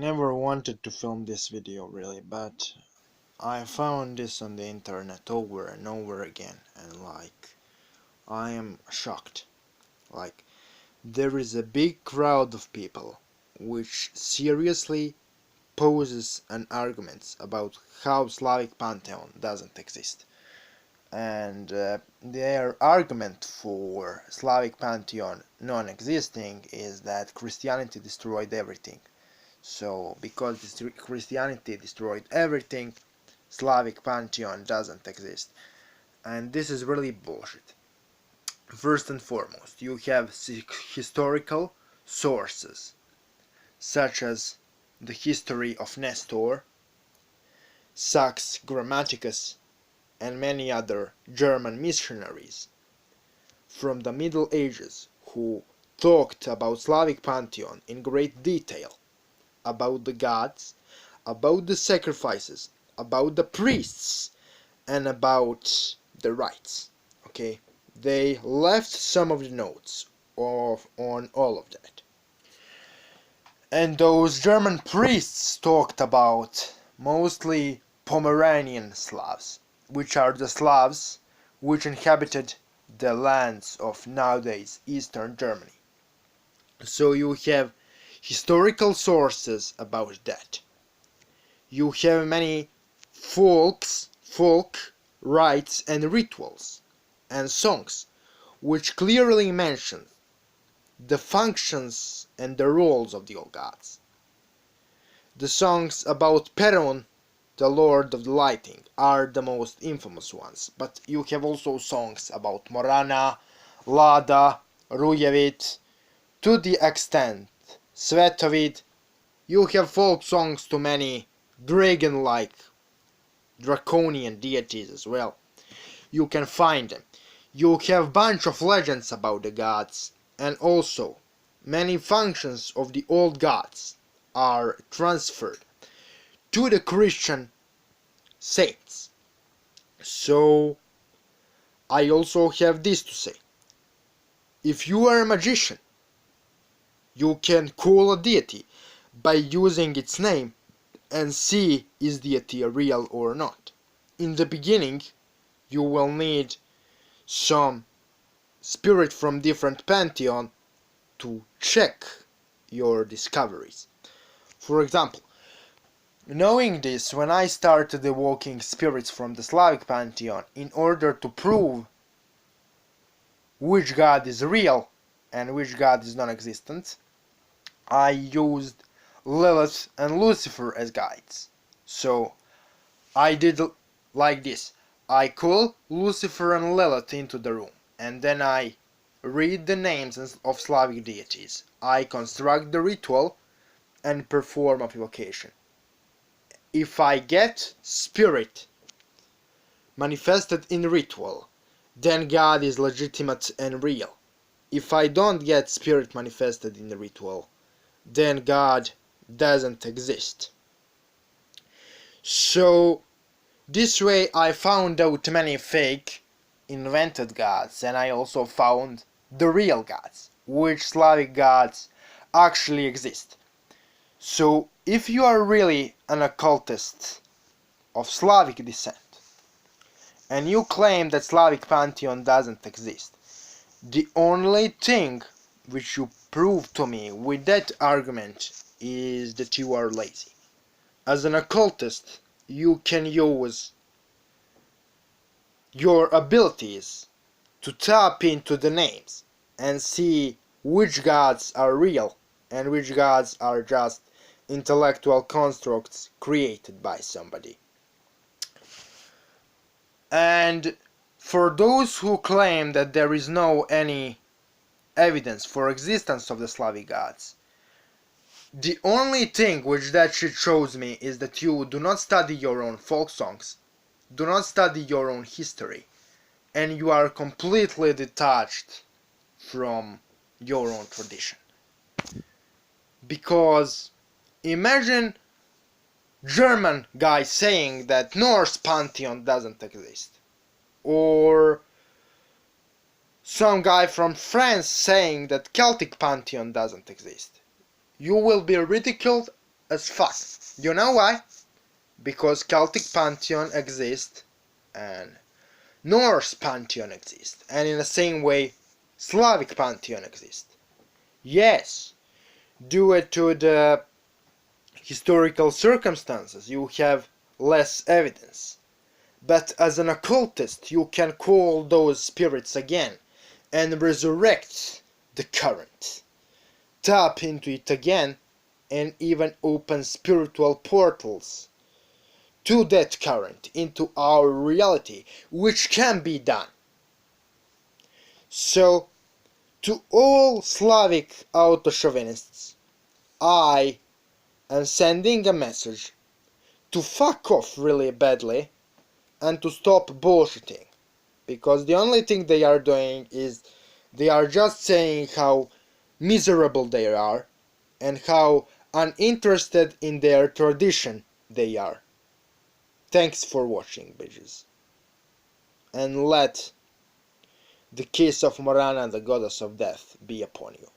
never wanted to film this video really, but I found this on the internet over and over again, and I am shocked. There is a big crowd of people which seriously poses an argument about how Slavic Pantheon doesn't exist. And their argument for Slavic Pantheon non-existing is that Christianity destroyed everything. So, because Christianity destroyed everything, Slavic Pantheon doesn't exist. And this is really bullshit. First and foremost, you have historical sources, such as the history of Nestor, Sax Grammaticus, and many other German missionaries from the Middle Ages who talked about Slavic Pantheon in great detail, about the gods, about the sacrifices, about the priests, and about the rites. Okay, they left some of the notes on all of that. And those German priests talked about mostly Pomeranian Slavs, which are the Slavs which inhabited the lands of nowadays Eastern Germany. So you have historical sources about that. You have many folk rites and rituals and songs which clearly mention the functions and the roles of the old gods. The songs about Perun, the Lord of the Lighting, are the most infamous ones, but you have also songs about Morana, Lada, Rujevit, to the extent Svetovid. You have folk songs to many dragon-like, draconian deities as well. You can find them. You have bunch of legends about the gods, and also many functions of the old gods are transferred to the Christian saints. So I also have this to say. If you are a magician, you can call a deity by using its name and see is deity real or not. In the beginning, you will need some spirit from different pantheon to check your discoveries. For example, knowing this, when I started evoking spirits from the Slavic pantheon in order to prove which god is real and which god is non-existent, I used Lilith and Lucifer as guides. So I did like this. I call Lucifer and Lilith into the room, and then I read the names of Slavic deities. I construct the ritual and perform a evocation. If I get spirit manifested in ritual, then God is legitimate and real. If I don't get spirit manifested in the ritual, then God doesn't exist. So this way I found out many fake, invented gods, and I also found the real gods, which Slavic gods actually exist. So if you are really an occultist of Slavic descent, and you claim that Slavic Pantheon doesn't exist, the only thing which you prove to me with that argument is that you are lazy. As an occultist, you can use your abilities to tap into the names and see which gods are real and which gods are just intellectual constructs created by somebody. And for those who claim that there is no any evidence for existence of the Slavic gods, the only thing which that shit shows me is that you do not study your own folk songs, do not study your own history, and you are completely detached from your own tradition. Because imagine German guy saying that Norse pantheon doesn't exist, or some guy from France saying that Celtic pantheon doesn't exist. You will be ridiculed as fuck. You know why? Because Celtic Pantheon exists and Norse Pantheon exists, and in the same way Slavic Pantheon exists. Yes, due to the historical circumstances you have less evidence, but as an occultist you can call those spirits again and resurrect the current, tap into it again, and even open spiritual portals to that current into our reality, which can be done. So, to all Slavic auto-chauvinists, I am sending a message to fuck off really badly and to stop bullshitting. Because the only thing they are doing is they are just saying how miserable they are and how uninterested in their tradition they are. Thanks for watching, bitches. And let the kiss of Morana, the goddess of death, be upon you.